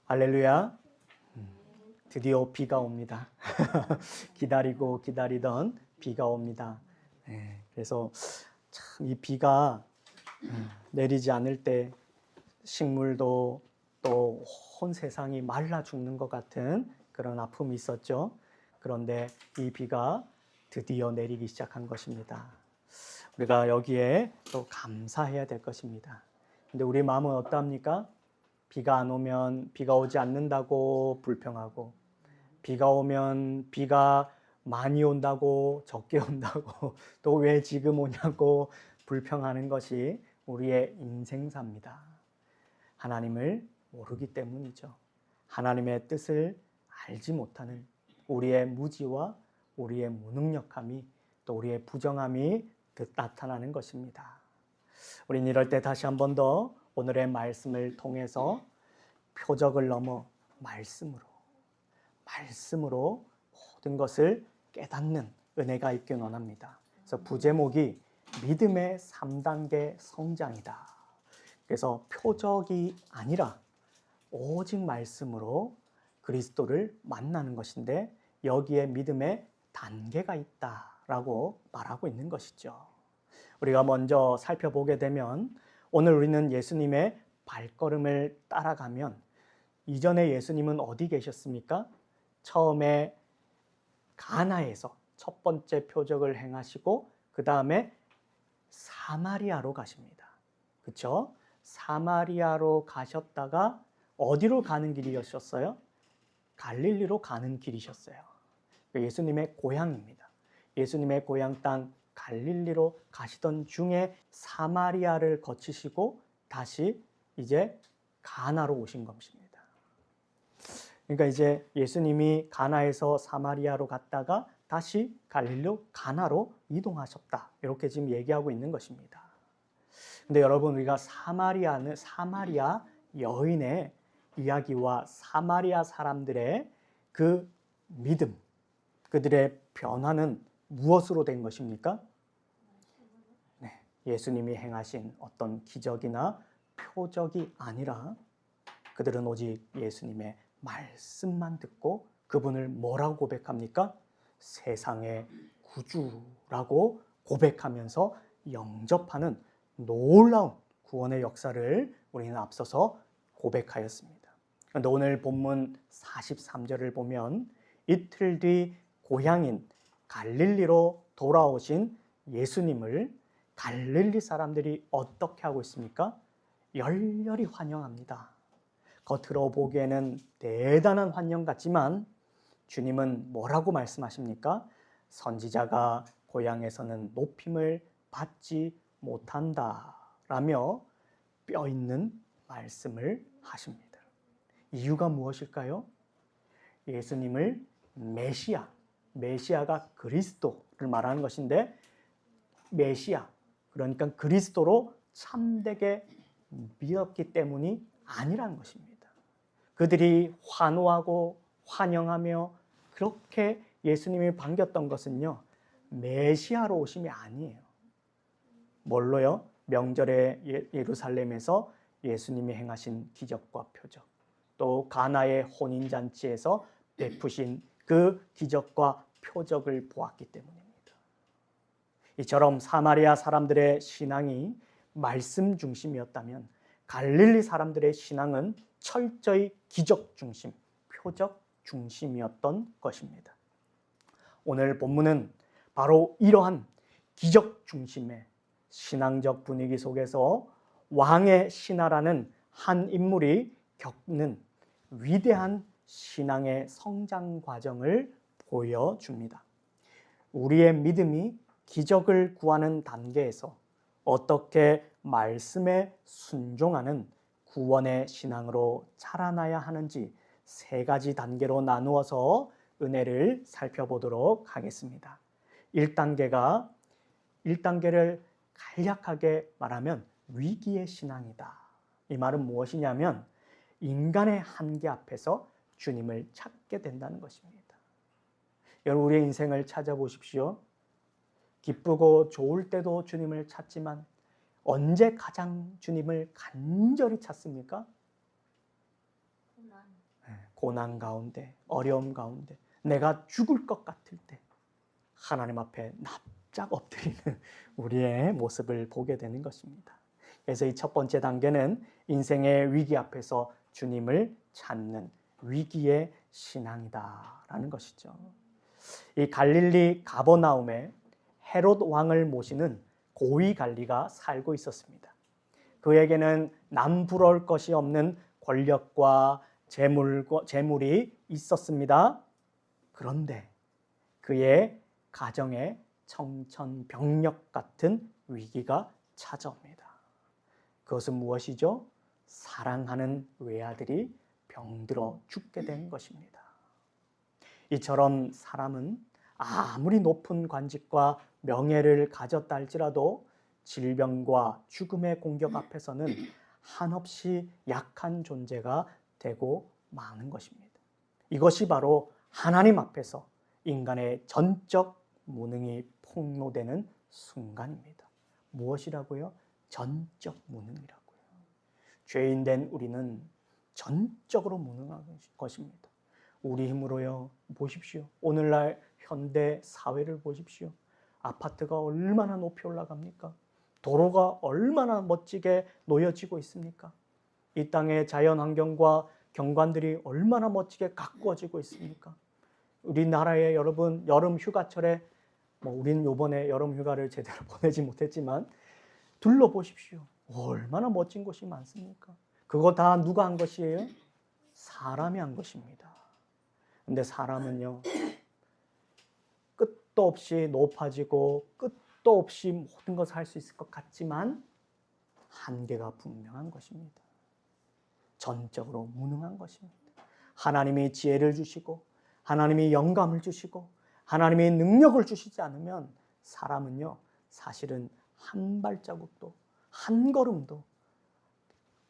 할렐루야. 드디어 비가 옵니다. 기다리고 기다리던 비가 옵니다. 그래서 참 이 비가 내리지 않을 때 식물도 또 온 세상이 말라 죽는 것 같은 그런 아픔이 있었죠. 그런데 이 비가 드디어 내리기 시작한 것입니다. 우리가 여기에 또 감사해야 될 것입니다. 근데 우리 마음은 어떠합니까? 비가 안 오면 비가 오지 않는다고 불평하고, 비가 오면 비가 많이 온다고 적게 온다고 또 왜 지금 오냐고 불평하는 것이 우리의 인생사입니다. 하나님을 모르기 때문이죠. 하나님의 뜻을 알지 못하는 우리의 무지와 우리의 무능력함이 또 우리의 부정함이 나타나는 것입니다. 우린 이럴 때 다시 한 번 더 오늘의 말씀을 통해서 표적을 넘어 말씀으로 모든 것을 깨닫는 은혜가 있길 원합니다. 그래서 부제목이 믿음의 3단계 성장이다. 그래서 표적이 아니라 오직 말씀으로 그리스도를 만나는 것인데, 여기에 믿음의 단계가 있다라고 말하고 있는 것이죠. 우리가 먼저 살펴보게 되면, 오늘 우리는 예수님의 발걸음을 따라가면, 이전에 예수님은 어디 계셨습니까? 처음에 가나에서 첫 번째 표적을 행하시고 그 다음에 사마리아로 가십니다. 그렇죠? 사마리아로 가셨다가 어디로 가는 길이셨어요? 갈릴리로 가는 길이셨어요. 예수님의 고향입니다. 예수님의 고향 땅 갈릴리로 가시던 중에 사마리아를 거치시고 다시 이제 가나로 오신 것입니다. 그러니까 이제 예수님이 가나에서 사마리아로 갔다가 다시 갈릴리 가나로 이동하셨다. 이렇게 지금 얘기하고 있는 것입니다. 근데 여러분, 우리가 사마리아 여인의 이야기와 사마리아 사람들의 그 믿음, 그들의 변화는 무엇으로 된 것입니까? 예수님이 행하신 어떤 기적이나 표적이 아니라 그들은 오직 예수님의 말씀만 듣고 그분을 뭐라고 고백합니까? 세상의 구주라고 고백하면서 영접하는 놀라운 구원의 역사를 우리는 앞서서 고백하였습니다. 그런데 오늘 본문 43절을 보면 이틀 뒤 고향인 갈릴리로 돌아오신 예수님을 갈릴리 사람들이 어떻게 하고 있습니까? 열렬히 환영합니다. 겉으로 보기에는 대단한 환영 같지만 주님은 뭐라고 말씀하십니까? 선지자가 고향에서는 높임을 받지 못한다 라며 뼈 있는 말씀을 하십니다. 이유가 무엇일까요? 예수님을 메시아가 그리스도를 말하는 것인데, 메시아, 그러니까 그리스도로 참되게 믿었기 때문이 아니라는 것입니다. 그들이 환호하고 환영하며 그렇게 예수님이 반겼던 것은요, 메시아로 오심이 아니에요. 뭘로요? 명절에 예루살렘에서 예수님이 행하신 기적과 표적, 또 가나의 혼인잔치에서 베푸신 그 기적과 표적을 보았기 때문입니다. 이처럼 사마리아 사람들의 신앙이 말씀 중심이었다면 갈릴리 사람들의 신앙은 철저히 기적 중심, 표적 중심이었던 것입니다. 오늘 본문은 바로 이러한 기적 중심의 신앙적 분위기 속에서 왕의 신하라는 한 인물이 겪는 위대한 신앙의 성장 과정을 보여줍니다. 우리의 믿음이 기적을 구하는 단계에서 어떻게 말씀에 순종하는 구원의 신앙으로 자라나야 하는지 세 가지 단계로 나누어서 은혜를 살펴보도록 하겠습니다. 1단계를 간략하게 말하면 위기의 신앙이다. 이 말은 무엇이냐면 인간의 한계 앞에서 주님을 찾게 된다는 것입니다. 여러분, 우리의 인생을 찾아보십시오. 기쁘고 좋을 때도 주님을 찾지만 언제 가장 주님을 간절히 찾습니까? 고난 가운데, 어려움 가운데, 내가 죽을 것 같을 때 하나님 앞에 납작 엎드리는 우리의 모습을 보게 되는 것입니다. 그래서 이 첫 번째 단계는 인생의 위기 앞에서 주님을 찾는 위기의 신앙이다라는 것이죠. 이 갈릴리 가버나움에 헤롯 왕을 모시는 고위 관리가 살고 있었습니다. 그에게는 남부러울 것이 없는 권력과 재물이 있었습니다. 그런데 그의 가정에 청천벽력 같은 위기가 찾아옵니다. 그것은 무엇이죠? 사랑하는 외아들이 병들어 죽게 된 것입니다. 이처럼 사람은 아무리 높은 관직과 명예를 가졌다 할지라도 질병과 죽음의 공격 앞에서는 한없이 약한 존재가 되고 마는 것입니다. 이것이 바로 하나님 앞에서 인간의 전적 무능이 폭로되는 순간입니다. 무엇이라고요? 전적 무능이라고요. 죄인된 우리는 전적으로 무능한 것입니다. 우리 힘으로요, 보십시오. 오늘날 현대 사회를 보십시오. 아파트가 얼마나 높이 올라갑니까? 도로가 얼마나 멋지게 놓여지고 있습니까? 이 땅의 자연환경과 경관들이 얼마나 멋지게 가꾸어지고 있습니까? 우리나라의 여러분, 여름 휴가철에 우리는 이번에 여름 휴가를 제대로 보내지 못했지만 둘러보십시오. 얼마나 멋진 곳이 많습니까? 그거 다 누가 한 것이에요? 사람이 한 것입니다. 근데 사람은요, 끝도 없이 높아지고 끝도 없이 모든 것을 할 수 있을 것 같지만 한계가 분명한 것입니다. 전적으로 무능한 것입니다. 하나님이 지혜를 주시고 하나님이 영감을 주시고 하나님이 능력을 주시지 않으면 사람은요, 사실은 한 발자국도 한 걸음도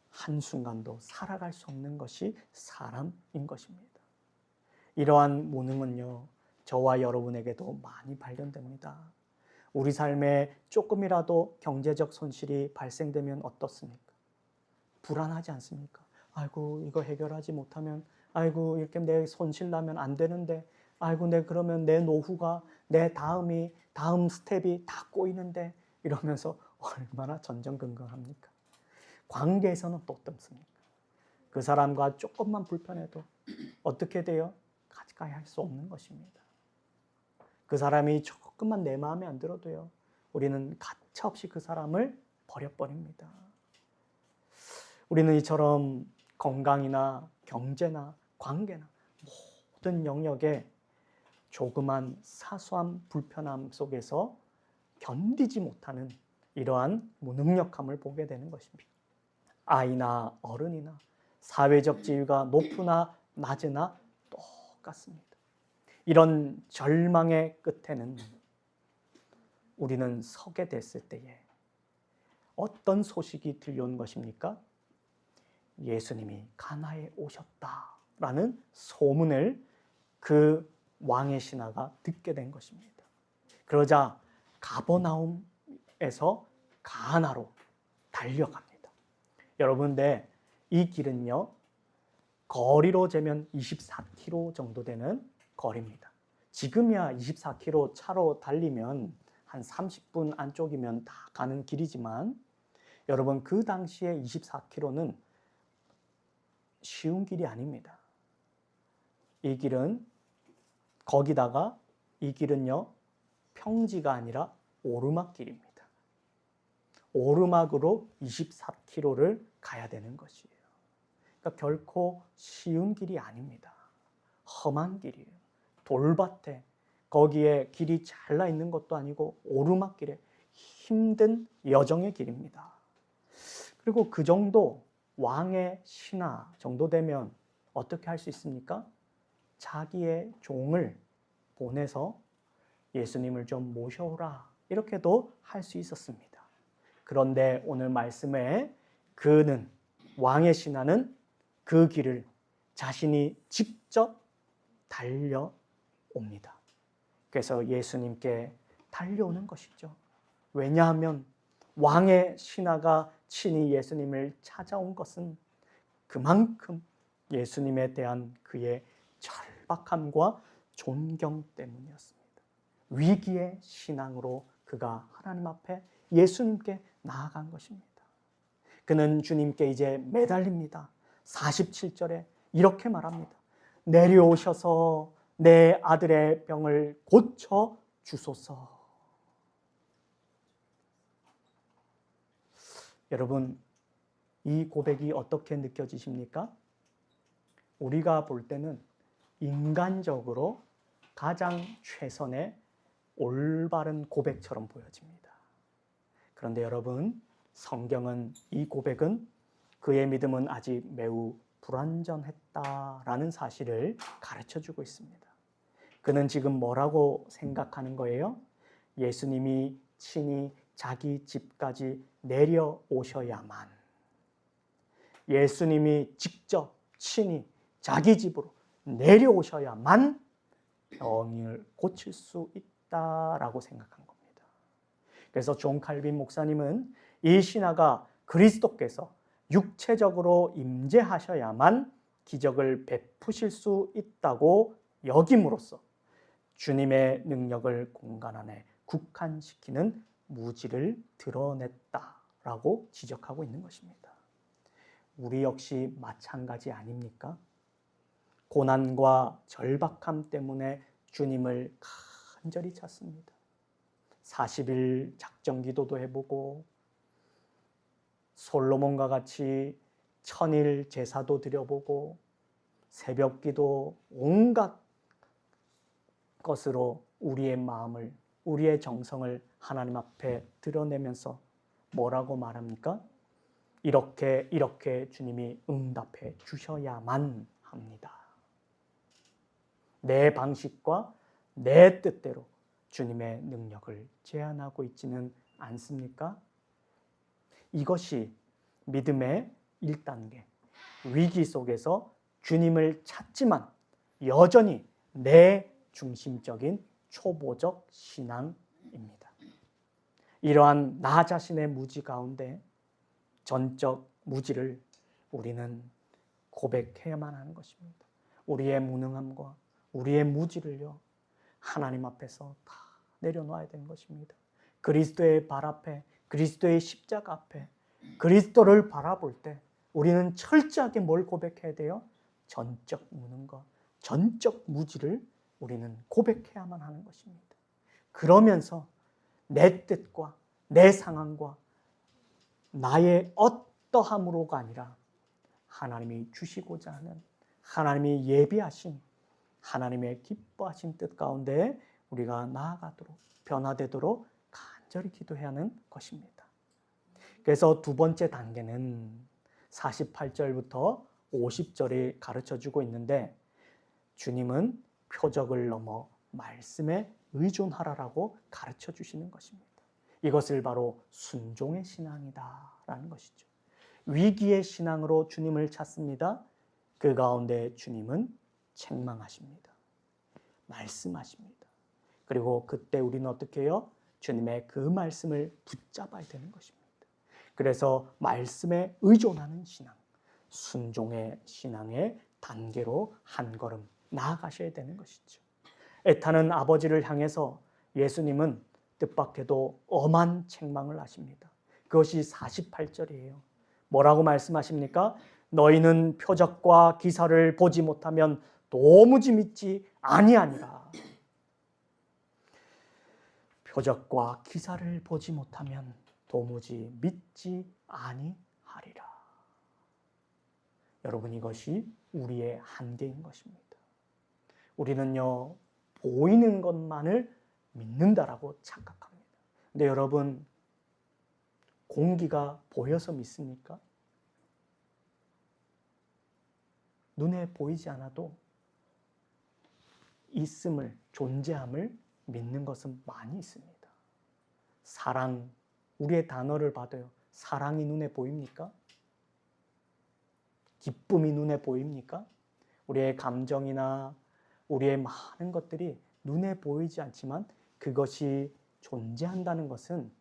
한순간도 살아갈 수 없는 것이 사람인 것입니다. 이러한 무능은요, 저와 여러분에게도 많이 발견됩니다. 우리 삶에 조금이라도 경제적 손실이 발생되면 어떻습니까? 불안하지 않습니까? 아이고, 이거 해결하지 못하면, 아이고, 이렇게 내 손실 나면 안 되는데, 아이고, 그러면 내 노후가, 내 다음 스텝이 다 꼬이는데, 이러면서 얼마나 전전긍긍합니까? 관계에서는 또 어떻습니까? 그 사람과 조금만 불편해도 어떻게 돼요? 가까이 할 수 없는 것입니다. 그 사람이 조금만 내 마음에 안 들어도요, 우리는 가차없이 그 사람을 버려버립니다. 우리는 이처럼 건강이나 경제나 관계나 모든 영역에 조그만 사소한 불편함 속에서 견디지 못하는 이러한 무능력함을 보게 되는 것입니다. 아이나 어른이나 사회적 지위가 높으나 낮으나 똑같습니다. 이런 절망의 끝에는 우리는 서게 됐을 때에 어떤 소식이 들려온 것입니까? 예수님이 가나에 오셨다라는 소문을 그 왕의 신하가 듣게 된 것입니다. 그러자 가버나움에서 가나로 달려갑니다. 여러분, 근데 이 길은요, 거리로 재면 24km 정도 되는 거리입니다. 지금이야 24km 차로 달리면 한 30분 안쪽이면 다 가는 길이지만 여러분, 그 당시에 24km는 쉬운 길이 아닙니다. 이 길은 거기다가 이 길은요, 평지가 아니라 오르막길입니다. 오르막으로 24km를 가야 되는 것이에요. 그러니까 결코 쉬운 길이 아닙니다. 험한 길이에요. 돌밭에 거기에 길이 잘라 있는 것도 아니고 오르막길에 힘든 여정의 길입니다. 그리고 그 정도 왕의 신하 정도 되면 어떻게 할 수 있습니까? 자기의 종을 보내서 예수님을 좀 모셔오라, 이렇게도 할 수 있었습니다. 그런데 오늘 말씀에 그는, 왕의 신하는 그 길을 자신이 직접 달려옵니다. 그래서 예수님께 달려오는 것이죠. 왜냐하면 왕의 신하가 친히 예수님을 찾아온 것은 그만큼 예수님에 대한 그의 절박함과 존경 때문이었습니다. 위기의 신앙으로 그가 하나님 앞에 예수님께 나아간 것입니다. 그는 주님께 이제 매달립니다. 47절에 이렇게 말합니다. 내려오셔서 내 아들의 병을 고쳐 주소서. 여러분, 이 고백이 어떻게 느껴지십니까? 우리가 볼 때는 인간적으로 가장 최선의 올바른 고백처럼 보여집니다. 그런데 여러분, 성경은 이 고백은 그의 믿음은 아직 매우 불완전했다라는 사실을 가르쳐주고 있습니다. 그는 지금 뭐라고 생각하는 거예요? 예수님이 친히 자기 집까지 내려오셔야만, 예수님이 직접 친히 자기 집으로 내려오셔야만 병을 고칠 수 있다라고 생각한 겁니다. 그래서 존 칼빈 목사님은 이 신화가 그리스도께서 육체적으로 임재하셔야만 기적을 베푸실 수 있다고 여김으로써 주님의 능력을 공간 안에 국한시키는 무지를 드러냈다라고 지적하고 있는 것입니다. 우리 역시 마찬가지 아닙니까? 고난과 절박함 때문에 주님을 간절히 찾습니다. 40일 작정 기도도 해보고 솔로몬과 같이 1000일 제사도 드려보고 새벽 기도 온갖 것으로 우리의 마음을, 우리의 정성을 하나님 앞에 드러내면서 뭐라고 말합니까? 이렇게 주님이 응답해 주셔야만 합니다. 내 방식과 내 뜻대로 주님의 능력을 제한하고 있지는 않습니까? 이것이 믿음의 1단계, 위기 속에서 주님을 찾지만 여전히 내 중심적인 초보적 신앙입니다. 이러한 나 자신의 무지 가운데 전적 무지를 우리는 고백해야만 하는 것입니다. 우리의 무능함과 우리의 무지를요, 하나님 앞에서 다 내려놓아야 되는 것입니다. 그리스도의 발 앞에, 그리스도의 십자가 앞에 그리스도를 바라볼 때 우리는 철저하게 뭘 고백해야 돼요? 전적 무능과 전적 무지를 우리는 고백해야만 하는 것입니다. 그러면서 내 뜻과 내 상황과 나의 어떠함으로가 아니라 하나님이 주시고자 하는, 하나님이 예비하신, 하나님의 기뻐하신 뜻 가운데 우리가 나아가도록, 변화되도록 간절히 기도해야 하는 것입니다. 그래서 두 번째 단계는 48절부터 50절이 가르쳐주고 있는데, 주님은 표적을 넘어 말씀에 의존하라라고 가르쳐 주시는 것입니다. 이것을 바로 순종의 신앙이다라는 것이죠. 위기의 신앙으로 주님을 찾습니다. 그 가운데 주님은 책망하십니다. 말씀하십니다. 그리고 그때 우리는 어떻게 해요? 주님의 그 말씀을 붙잡아야 되는 것입니다. 그래서 말씀에 의존하는 신앙, 순종의 신앙의 단계로 한 걸음 나아가셔야 되는 것이죠. 애타는 아버지를 향해서 예수님은 뜻밖에도 엄한 책망을 하십니다. 그것이 48절이에요. 뭐라고 말씀하십니까? 너희는 표적과 기사를 보지 못하면 도무지 믿지 아니하니라. 표적과 기사를 보지 못하면 도무지 믿지 아니하리라. 여러분, 이것이 우리의 한계인 것입니다. 우리는요, 보이는 것만을 믿는다라고 착각합니다. 근데 여러분, 공기가 보여서 믿습니까? 눈에 보이지 않아도 있음을, 존재함을 믿는 것은 많이 있습니다. 사랑, 우리의 단어를 봐도요, 사랑이 눈에 보입니까? 기쁨이 눈에 보입니까? 우리의 감정이나 우리의 많은 것들이 눈에 보이지 않지만 그것이 존재한다는 것은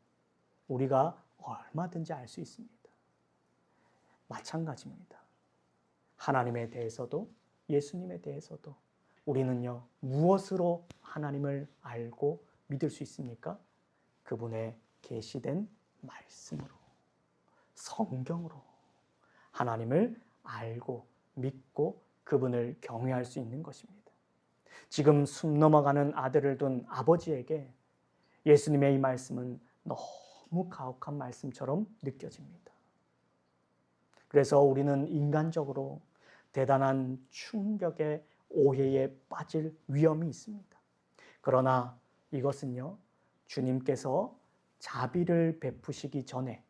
우리가 얼마든지 알 수 있습니다. 마찬가지입니다. 하나님에 대해서도 예수님에 대해서도 우리는요, 무엇으로 하나님을 알고 믿을 수 있습니까? 그분의 계시된 말씀으로, 성경으로 하나님을 알고 믿고 그분을 경외할 수 있는 것입니다. 지금 숨 넘어가는 아들을 둔 아버지에게 예수님의 이 말씀은 너무 가혹한 말씀처럼 느껴집니다. 그래서 우리는 인간적으로 대단한 충격의 오해에 빠질 위험이 있습니다. 그러나 이것은요, 주님께서 자비를 베푸시기 전에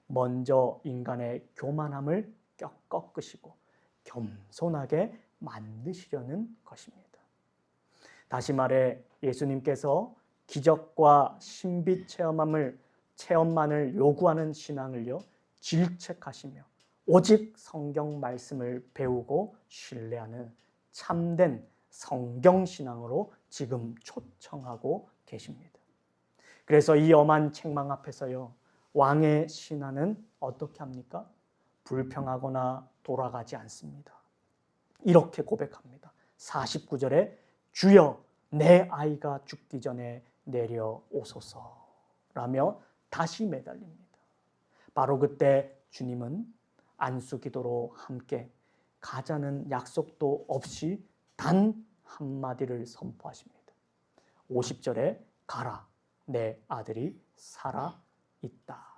먼저 인간의 교만함을 꺾으시고 겸손하게 만드시려는 것입니다. 다시 말해 예수님께서 기적과 신비 체험만을 요구하는 신앙을요, 질책하시며 오직 성경 말씀을 배우고 신뢰하는 참된 성경신앙으로 지금 초청하고 계십니다. 그래서 이 엄한 책망 앞에서요, 왕의 신하는 어떻게 합니까? 불평하거나 돌아가지 않습니다. 이렇게 고백합니다. 49절에 주여 내 아이가 죽기 전에 내려오소서라며 다시 매달립니다. 바로 그때 주님은 안수기도로 함께 가자는 약속도 없이 단 한마디를 선포하십니다. 50절에 가라 내 아들이 살아있다.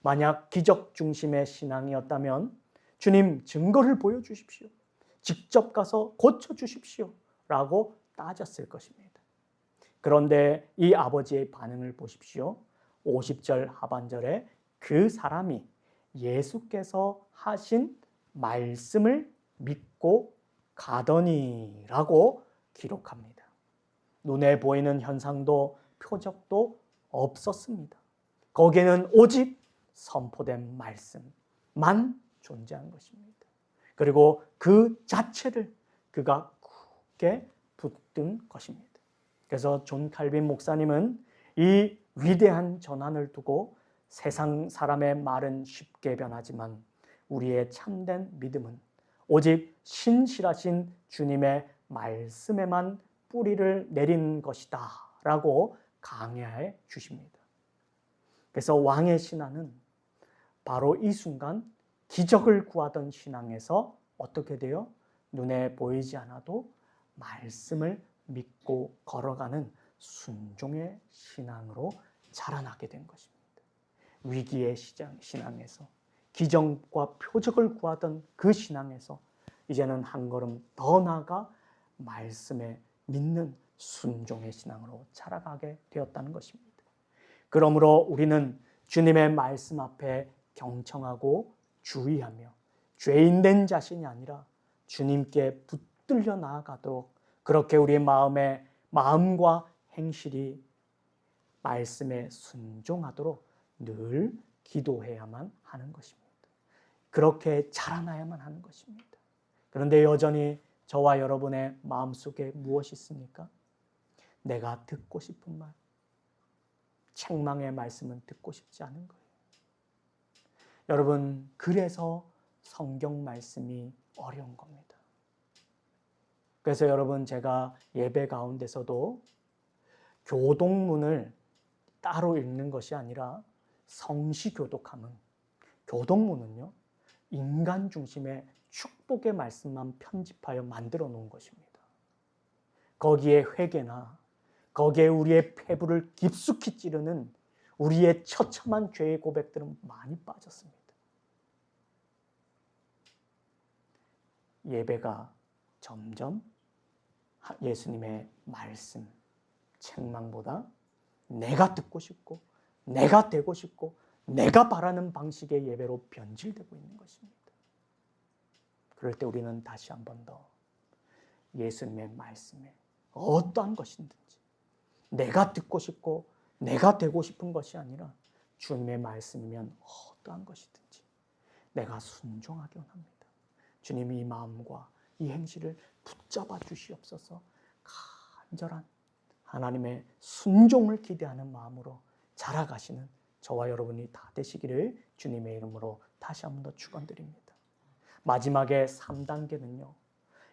만약 기적 중심의 신앙이었다면 주님 증거를 보여주십시오. 직접 가서 고쳐주십시오. 라고 따졌을 것입니다. 그런데 이 아버지의 반응을 보십시오. 50절 하반절에 그 사람이 예수께서 하신 말씀을 믿고 가더니 라고 기록합니다. 눈에 보이는 현상도 표적도 없었습니다. 거기에는 오직 선포된 말씀만 존재한 것입니다. 그리고 그 자체를 그가 굳게 붙든 것입니다. 그래서 존 칼빈 목사님은 이 위대한 전환을 두고 세상 사람의 말은 쉽게 변하지만 우리의 참된 믿음은 오직 신실하신 주님의 말씀에만 뿌리를 내린 것이다 라고 강해해 주십니다. 그래서 왕의 신앙은 바로 이 순간 기적을 구하던 신앙에서 어떻게 돼요? 눈에 보이지 않아도 말씀을 믿고 걸어가는 순종의 신앙으로 자라나게 된 것입니다. 위기의 신앙에서 기적과 표적을 구하던 그 신앙에서 이제는 한 걸음 더 나아가 말씀에 믿는 순종의 신앙으로 자라가게 되었다는 것입니다. 그러므로 우리는 주님의 말씀 앞에 경청하고 주의하며 죄인된 자신이 아니라 주님께 붙들려 나아가도록 그렇게 우리의 마음과 행실이 말씀에 순종하도록 늘 기도해야만 하는 것입니다. 그렇게 자라나야만 하는 것입니다. 그런데 여전히 저와 여러분의 마음속에 무엇이 있습니까? 내가 듣고 싶은 말, 책망의 말씀은 듣고 싶지 않은 거예요. 여러분, 그래서 성경 말씀이 어려운 겁니다. 그래서 여러분, 제가 예배 가운데서도 교동문을 따로 읽는 것이 아니라 성시교독함은, 교동문은요, 인간 중심의 축복의 말씀만 편집하여 만들어 놓은 것입니다. 거기에 회개나 거기에 우리의 폐부를 깊숙이 찌르는 우리의 처참한 죄의 고백들은 많이 빠졌습니다. 예배가 점점 예수님의 말씀, 책망보다 내가 듣고 싶고 내가 되고 싶고 내가 바라는 방식의 예배로 변질되고 있는 것입니다. 그럴 때 우리는 다시 한 번 더 예수님의 말씀에 어떠한 것이든지 내가 듣고 싶고 내가 되고 싶은 것이 아니라 주님의 말씀이면 어떠한 것이든지 내가 순종하기 원합니다. 주님이 이 마음과 이 행실을 붙잡아 주시옵소서. 간절한 하나님의 순종을 기대하는 마음으로 자라가시는 저와 여러분이 다 되시기를 주님의 이름으로 다시 한 번 더 축원드립니다. 마지막에 3단계는요.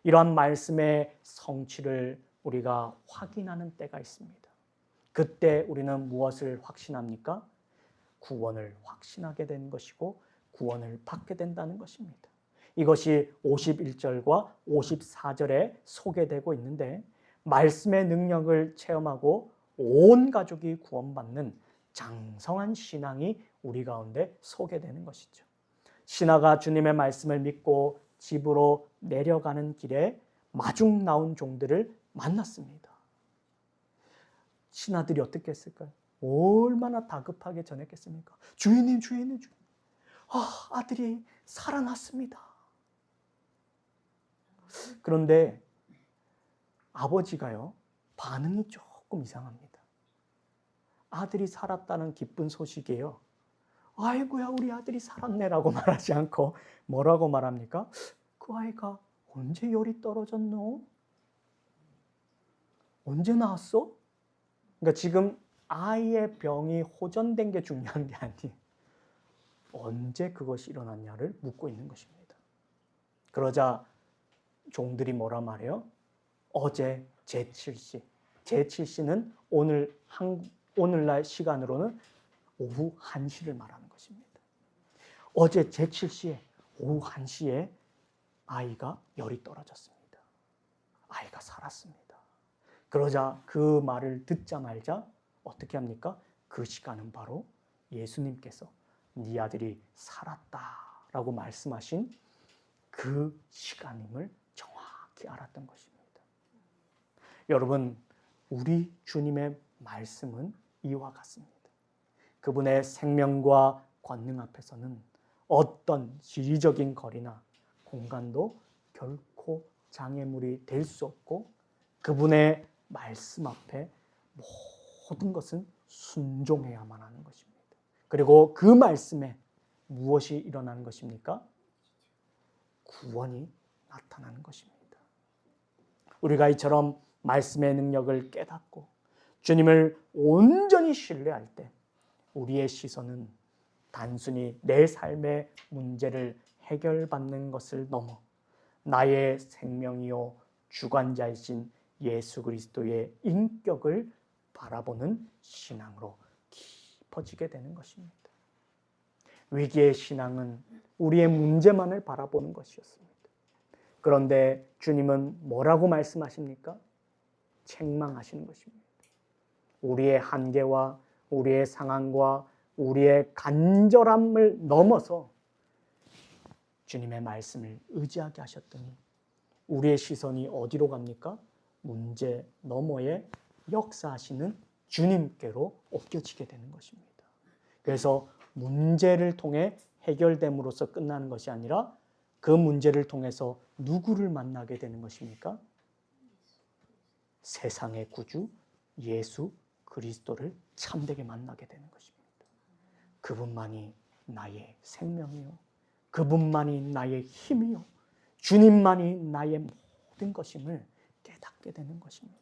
이러한 말씀의 성취를 우리가 확인하는 때가 있습니다. 그때 우리는 무엇을 확신합니까? 구원을 확신하게 되는 것이고 구원을 받게 된다는 것입니다. 이것이 51절과 54절에 소개되고 있는데 말씀의 능력을 체험하고 온 가족이 구원받는 장성한 신앙이 우리 가운데 소개되는 것이죠. 신하가 주님의 말씀을 믿고 집으로 내려가는 길에 마중 나온 종들을 만났습니다. 신하들이 어떻게 했을까요? 얼마나 다급하게 전했겠습니까? 주인님, 주인님, 주인님. 아들이 살아났습니다. 그런데 아버지가요, 반응이 조금 이상합니다. 아들이 살았다는 기쁜 소식이에요. 아이고야, 우리 아들이 살았네라고 말하지 않고 뭐라고 말합니까? 그 아이가 언제 열이 떨어졌노? 언제 나왔어? 그러니까 지금 아이의 병이 호전된 게 중요한 게 아니에요. 언제 그것이 일어났냐를 묻고 있는 것입니다. 그러자 종들이 뭐라 말해요? 어제 제7시. 제7시는 오늘날 시간으로는 오후 1시를 말하는 것입니다. 어제 제7시에 오후 1시에 아이가 열이 떨어졌습니다. 아이가 살았습니다. 그러자 그 말을 듣자마자 어떻게 합니까? 그 시간은 바로 예수님께서 네 아들이 살았다라고 말씀하신 그 시간임을 정확히 알았던 것입니다. 여러분, 우리 주님의 말씀은 이와 같습니다. 그분의 생명과 권능 앞에서는 어떤 지리적인 거리나 공간도 결코 장애물이 될 수 없고 그분의 말씀 앞에 모든 것은 순종해야만 하는 것입니다. 그리고 그 말씀에 무엇이 일어나는 것입니까? 구원이 나타나는 것입니다. 우리가 이처럼 말씀의 능력을 깨닫고 주님을 온전히 신뢰할 때 우리의 시선은 단순히 내 삶의 문제를 해결받는 것을 넘어 나의 생명이요 주관자이신 예수 그리스도의 인격을 바라보는 신앙으로 깊어지게 되는 것입니다. 위기의 신앙은 우리의 문제만을 바라보는 것이었습니다. 그런데 주님은 뭐라고 말씀하십니까? 책망하시는 것입니다. 우리의 한계와 우리의 상황과 우리의 간절함을 넘어서 주님의 말씀을 의지하게 하셨더니 우리의 시선이 어디로 갑니까? 문제 너머에 역사하시는 주님께로 옮겨지게 되는 것입니다. 그래서 문제를 통해 해결됨으로써 끝나는 것이 아니라 그 문제를 통해서 누구를 만나게 되는 것입니까? 세상의 구주 예수 그리스도를 참되게 만나게 되는 것입니다. 그분만이 나의 생명이요, 그분만이 나의 힘이요, 주님만이 나의 모든 것임을 깨닫게 되는 것입니다.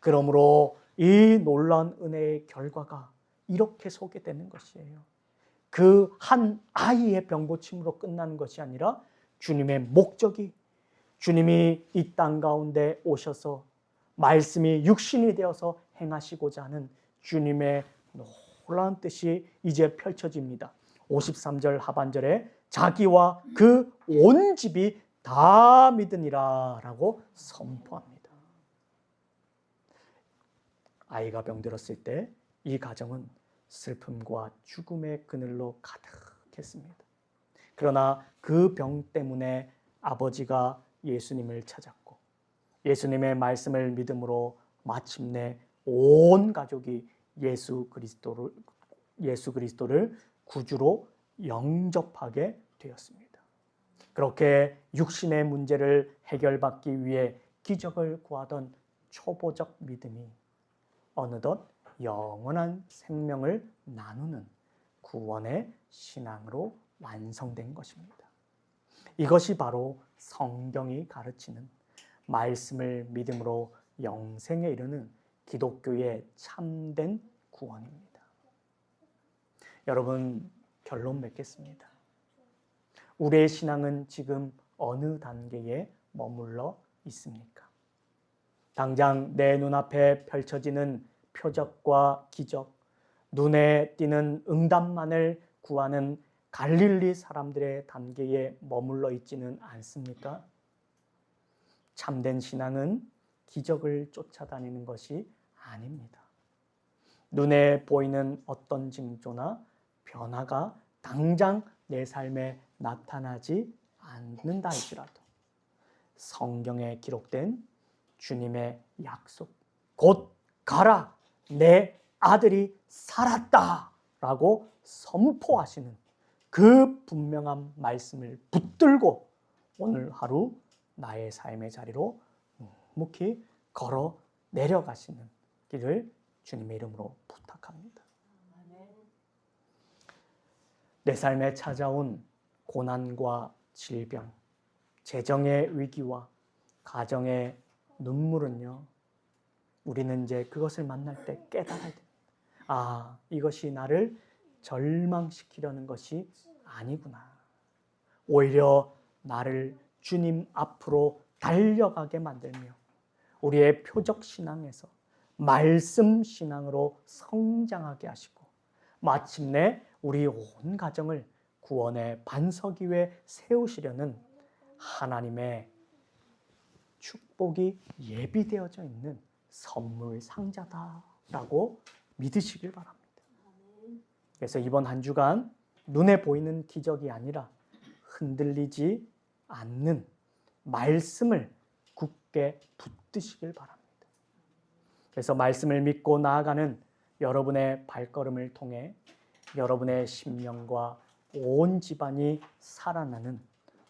그러므로 이 놀라운 은혜의 결과가 이렇게 소개되는 것이에요. 그 한 아이의 병고침으로 끝나는 것이 아니라 주님의 목적이, 주님이 이 땅 가운데 오셔서 말씀이 육신이 되어서 행하시고자 하는 주님의 놀라운 뜻이 이제 펼쳐집니다. 53절 하반절에 자기와 그 온 집이 다 믿으니라 라고 선포합니다. 아이가 병들었을 때 이 가정은 슬픔과 죽음의 그늘로 가득했습니다. 그러나 그 병 때문에 아버지가 예수님을 찾았고 예수님의 말씀을 믿음으로 마침내 온 가족이 예수 그리스도를 구주로 영접하게 되었습니다. 그렇게 육신의 문제를 해결받기 위해 기적을 구하던 초보적 믿음이 어느덧 영원한 생명을 나누는 구원의 신앙으로 완성된 것입니다. 이것이 바로 성경이 가르치는 말씀을 믿음으로 영생에 이르는 기독교의 참된 구원입니다. 여러분, 결론 맺겠습니다. 우리의 신앙은 지금 어느 단계에 머물러 있습니까? 당장 내 눈앞에 펼쳐지는 표적과 기적, 눈에 띄는 응답만을 구하는 갈릴리 사람들의 단계에 머물러 있지는 않습니까? 참된 신앙은 기적을 쫓아다니는 것이 아닙니다. 눈에 보이는 어떤 징조나 변화가 당장 내 삶에 나타나지 않는다 할지라도 성경에 기록된 주님의 약속, 곧 가라, 내 아들이 살았다 라고 선포하시는 그 분명한 말씀을 붙들고 오늘 하루 나의 삶의 자리로 묵묵히 걸어 내려가시는 길을 주님의 이름으로 부탁합니다. 내 삶에 찾아온 고난과 질병, 재정의 위기와 가정의 눈물은요, 우리는 이제 그것을 만날 때 깨달아야 됩니다. 아, 이것이 나를 절망시키려는 것이 아니구나. 오히려 나를 주님 앞으로 달려가게 만들며 우리의 표적 신앙에서 말씀 신앙으로 성장하게 하시고 마침내 우리 온 가정을 구원의 반석 위에 세우시려는 하나님의 축복이 예비되어져 있는 선물 상자다라고 믿으시길 바랍니다. 그래서 이번 한 주간 눈에 보이는 기적이 아니라 흔들리지 않는 말씀을 굳게 붙드시길 바랍니다. 그래서 말씀을 믿고 나아가는 여러분의 발걸음을 통해 여러분의 심령과 온 집안이 살아나는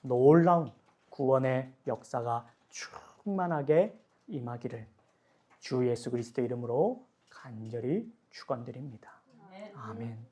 놀라운 구원의 역사가 충만하게 임하기를 주 예수 그리스도 이름으로 간절히 축원드립니다. 아멘.